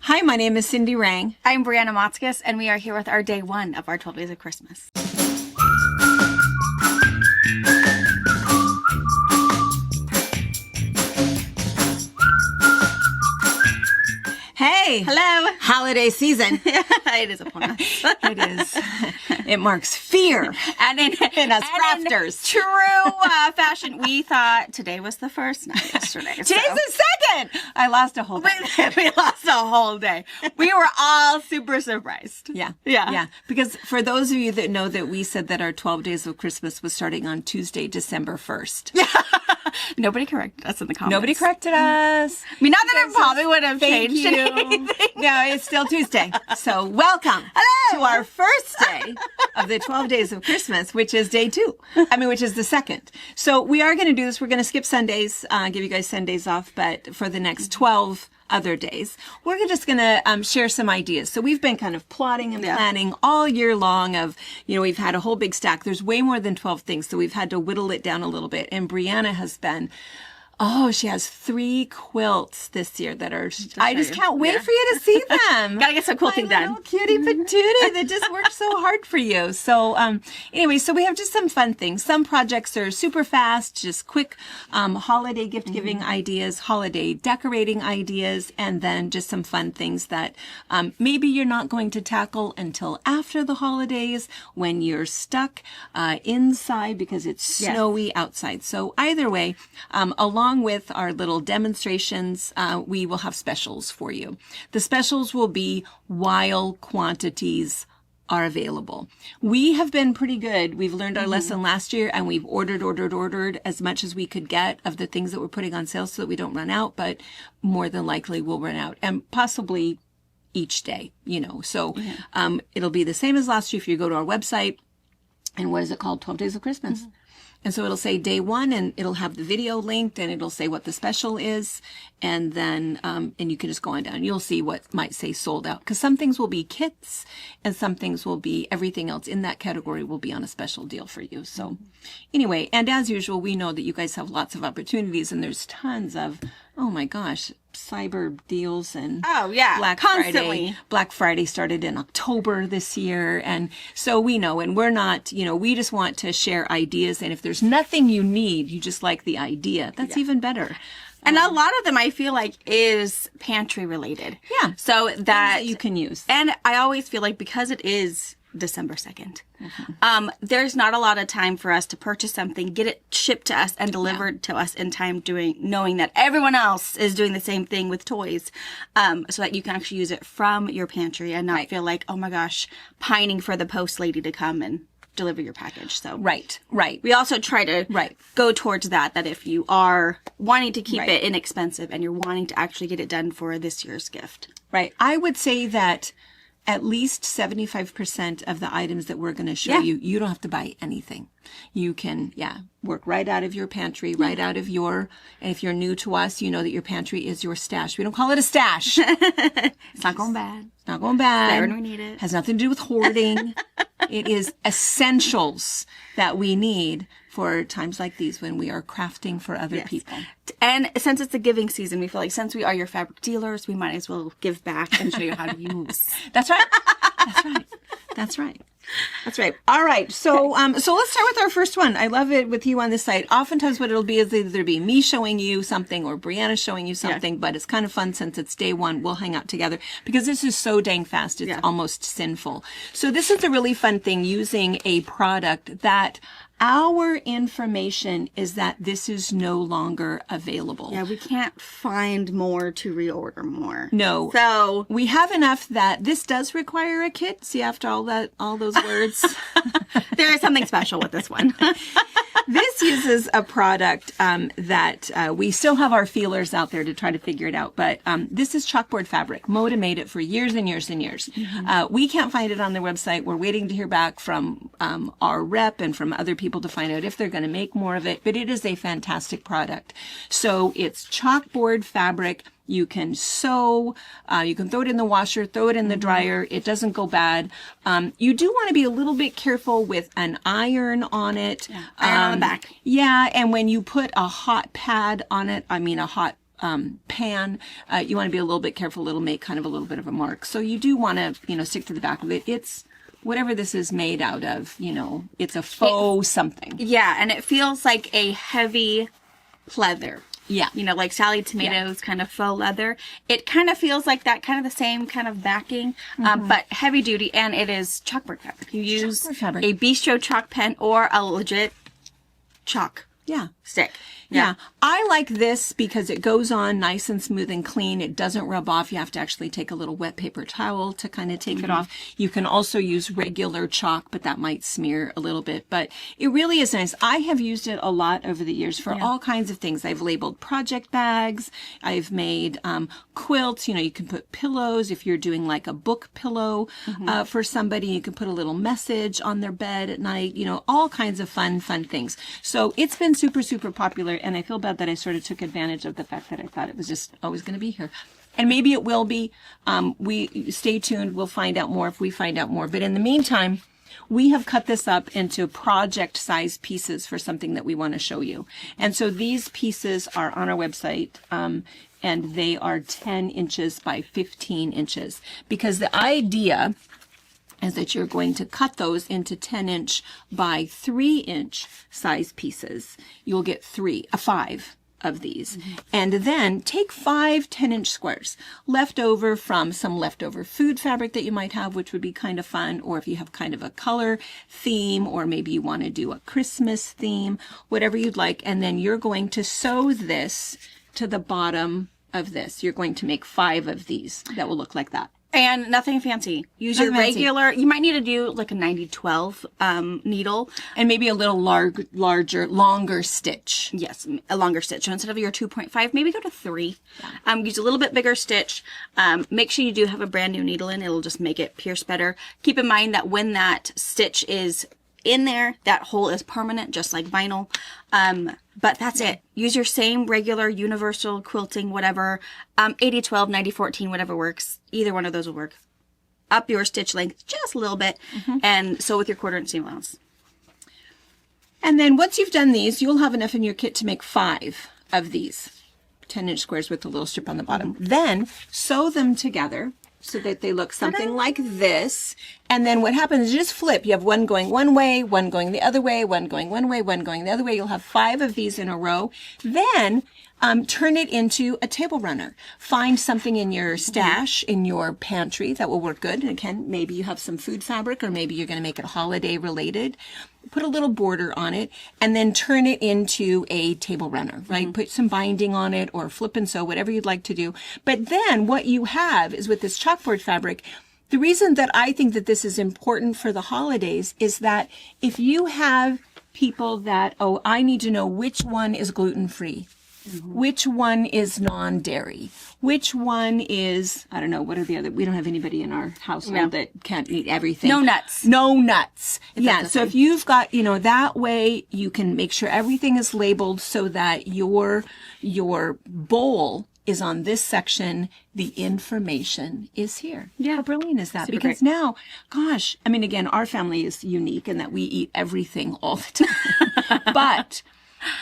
Hi, my name is Cindy Rang. I'm Brianna Motzkus, and we are here with our day one of our 12 Days of Christmas. Hey! Hello! Holiday season. It is upon us. It is. It marks fear. And in us crafters. True fashion, we thought today was the first, not yesterday. Today's the second! I lost a whole day. We lost a whole day. We were all super surprised. Yeah. Because for those of you that know that we said that our 12 Days of Christmas was starting on Tuesday, December 1st. Yeah. Nobody corrected us in the comments. Nobody corrected us. I mean, not that it probably would have Thank changed you. anything. No, it's still Tuesday. So welcome to our first day of the 12 Days of Christmas, which is day 2. Which is the second. So we are going to do this. We're going to skip Sundays, give you guys Sundays off, but for the next 12 other days, we're just going to share some ideas. So we've been kind of plotting and planning all year long of, we've had a whole big stack. There's way more than 12 things, so we've had to whittle it down a little bit. And Brianna has been, she has 3 quilts this year that are, I just can't wait for you to see them. Gotta get some quilting done. Cutie patootie that just worked so hard for you. So anyway, so we have just some fun things. Some projects are super fast, just quick holiday gift giving ideas, holiday decorating ideas, and then just some fun things that maybe you're not going to tackle until after the holidays when you're stuck inside because it's snowy outside. So either way, along with our little demonstrations, we will have specials for you. The specials will be while quantities are available. We have been pretty good. We've learned our lesson last year, and we've ordered as much as we could get of the things that we're putting on sale so that we don't run out, but more than likely we'll run out, and possibly each day, So it'll be the same as last year if you go to our website. And what is it called? 12 Days of Christmas. And so it'll say day 1, and it'll have the video linked, and it'll say what the special is. And then, and you can just go on down. You'll see what might say sold out. Because some things will be kits, and some things will be everything else in that category will be on a special deal for you. So anyway, and as usual, we know that you guys have lots of opportunities, and there's tons of, oh my gosh, cyber deals and constantly. Black Friday started in October this year. And so we know, and we're not, we just want to share ideas. And if there's nothing you need, you just like the idea, that's even better. And a lot of them I feel like is pantry related. Yeah. So that you can use. And I always feel like because it is December 2nd, there's not a lot of time for us to purchase something, get it shipped to us and delivered to us in time, knowing that everyone else is doing the same thing with toys, so that you can actually use it from your pantry and not feel like, oh my gosh, pining for the post lady to come and deliver your package. So right. We also try to go towards that if you are wanting to keep it inexpensive and you're wanting to actually get it done for this year's gift. Right. I would say that at least 75% of the items that we're going to show you, you don't have to buy anything. You can, work right out of your pantry, right out of and if you're new to us, you know that your pantry is your stash. We don't call it a stash. It's not going bad. It's not going bad. There when we need it. Has nothing to do with hoarding. It is essentials that we need for times like these when we are crafting for other people. And since it's a giving season, we feel like since we are your fabric dealers, we might as well give back and show you how to use. That's right. That's right. All right. So let's start with our first one. I love it with you on this site. Oftentimes what it'll be is either be me showing you something or Brianna showing you something, but it's kind of fun since it's day 1. We'll hang out together because this is so dang fast. It's almost sinful. So this is a really fun thing using a product that our information is that this is no longer available. Yeah, we can't find more to reorder more. No. So we have enough that this does require a kit. See, after all those words, there is something special with this one. This uses a product that we still have our feelers out there to try to figure it out. But this is chalkboard fabric. Moda made it for years and years and years. We can't find it on their website. We're waiting to hear back from our rep and from other people to find out if they're going to make more of it. But it is a fantastic product. So it's chalkboard fabric. You can sew, you can throw it in the washer, throw it in the dryer. It doesn't go bad. You do want to be a little bit careful with an iron on it. Iron on the back. Yeah, and when you put a hot pad on it, a hot pan, you want to be a little bit careful. It'll make kind of a little bit of a mark. So you do want to, stick to the back of it. It's whatever this is made out of, it's a faux something. Yeah, and it feels like a heavy leather. Yeah. Like Sally Tomatoes kind of faux leather. It kind of feels like that, kind of the same kind of backing, but heavy duty, and it is chalkboard fabric. You use a Bistro chalk pen or a legit chalk stick. Yeah. I like this because it goes on nice and smooth and clean. It doesn't rub off. You have to actually take a little wet paper towel to kind of take it off. You can also use regular chalk, but that might smear a little bit. But it really is nice. I have used it a lot over the years for all kinds of things. I've labeled project bags. I've made quilts. You can put pillows. If you're doing like a book pillow for somebody, you can put a little message on their bed at night. All kinds of fun things. So it's been super, super popular. And I feel bad that I sort of took advantage of the fact that I thought it was just always going to be here. And maybe it will be. We stay tuned. We'll find out more if we find out more. But in the meantime, we have cut this up into project size pieces for something that we want to show you. And so these pieces are on our website. And they are 10 inches by 15 inches because the idea is that you're going to cut those into 10-inch by 3-inch size pieces. You'll get 5 of these. And then take 5 10-inch squares left over from some leftover food fabric that you might have, which would be kind of fun, or if you have kind of a color theme, or maybe you want to do a Christmas theme, whatever you'd like. And then you're going to sew this to the bottom of this. You're going to make 5 of these that will look like that. And nothing fancy. Use your regular, you might need to do like a 90-12 needle. And maybe a little longer stitch. Yes, a longer stitch. So instead of your 2.5, maybe go to 3. Use a little bit bigger stitch. Make sure you do have a brand new needle in. It'll just make it pierce better. Keep in mind that when that stitch is in there, that hole is permanent, just like vinyl. But that's it. Use your same regular universal quilting, whatever, 80-12, 90-14, whatever works. Either one of those will work. Up your stitch length just a little bit, and sew with your 1/4 inch seam allowance. And then once you've done these, you'll have enough in your kit to make 5 of these 10-inch squares with a little strip on the bottom. Then sew them together so that they look something like this. And then what happens is you just flip. You have one going one way, one going the other way, one going one way, one going the other way. You'll have 5 of these in a row. Then turn it into a table runner. Find something in your stash, in your pantry that will work good. And again, maybe you have some food fabric, or maybe you're going to make it holiday related. Put a little border on it, and then turn it into a table runner, right? Put some binding on it, or flip and sew, whatever you'd like to do. But then what you have is with this chalkboard fabric, the reason that I think that this is important for the holidays is that if you have people that, I need to know which one is gluten-free, which one is non-dairy, which one is, I don't know, what are the other, we don't have anybody in our household that can't eat everything. No nuts. No nuts. Yeah, so if you've got, that way you can make sure everything is labeled so that your bowl is on this section, the information is here. Yeah. How brilliant is that? Super Because great. now, gosh, I mean, again, our family is unique in that we eat everything all the time.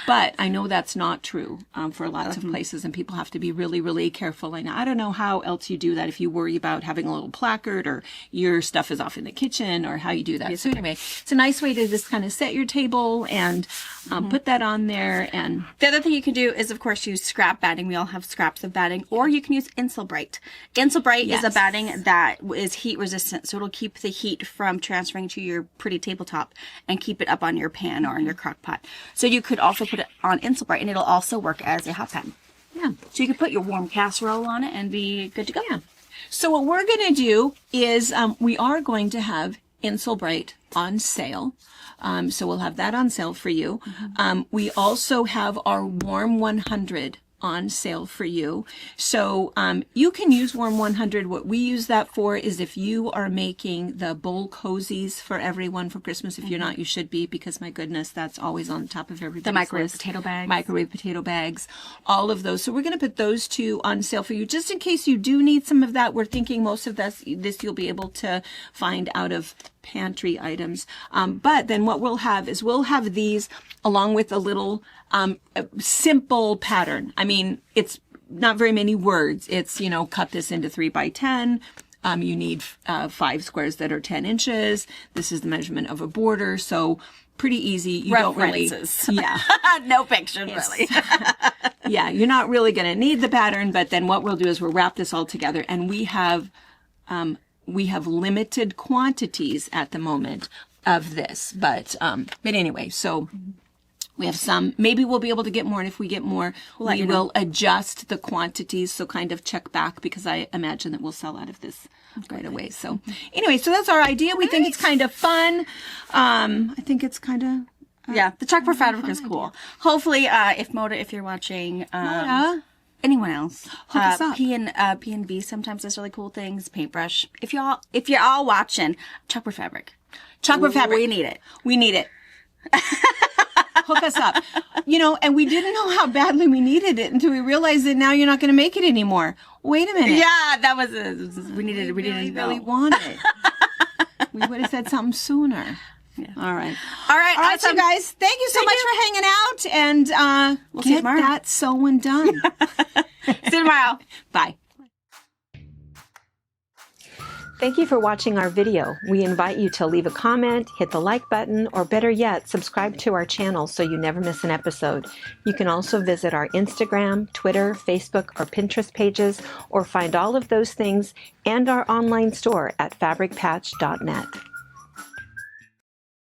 But I know that's not true for lots of places, and people have to be really, really careful. And I don't know how else you do that if you worry about having a little placard or your stuff is off in the kitchen or how you do that. So anyway, it's a nice way to just kind of set your table and put that on there. And The other thing you can do is, of course, use scrap batting. We all have scraps of batting. Or you can use Insulbrite. Insulbrite is a batting that is heat resistant, so it'll keep the heat from transferring to your pretty tabletop and keep it up on your pan or on your crock pot. So you could also put it on Insulbrite, and it'll also work as a hot pan. yeah. So you could put your warm casserole on it and be good to go. Yeah. So what we're going to do is we are going to have Insulbrite on sale. So we'll have that on sale for you. We also have our Warm 100 on sale for you. So you can use Warm 100. What we use that for is if you are making the bowl cozies for everyone for Christmas. If you're not, you should be, because my goodness, that's always on top of everybody's The microwave list. potato bags. Microwave potato bags, all of those. So we're going to put those 2 on sale for you, just in case you do need some of that. We're thinking most of this you'll be able to find out of pantry items. But then what we'll have is we'll have these along with a little simple pattern. I mean, it's not very many words. It's, cut this into 3 by 10. You need 5 squares that are 10 inches. This is the measurement of a border. So pretty easy. You don't really, yeah. No pictures, really. Yeah, you're not really going to need the pattern, but then what we'll do is we'll wrap this all together, and we have limited quantities at the moment of this, but anyway, so we have some. Maybe we'll be able to get more, and if we get more, we will adjust the quantities. So kind of check back, because I imagine that we'll sell out of this right away. So anyway, so that's our idea. We think it's kind of fun. I think it's kind of. Yeah, the chalkboard fabric is cool. Hopefully, if Moda, if you're watching, anyone else, hook us up. P&B sometimes does really cool things. Paintbrush. If you're all watching, chalkboard fabric. Chalkboard fabric. We need it. We need it. Hook us up. And we didn't know how badly we needed it until we realized that now you're not going to make it anymore. Wait a minute. Yeah, that was we needed it. We didn't really want it. We would have said something sooner. Yeah. All right. All right, so guys, thank you so much for hanging out, and we'll see you get tomorrow. that sewing done. See you tomorrow. Bye. Thank you for watching our video. We invite you to leave a comment, hit the like button, or better yet, subscribe to our channel so you never miss an episode. You can also visit our Instagram, Twitter, Facebook, or Pinterest pages, or find all of those things and our online store at fabricpatch.net.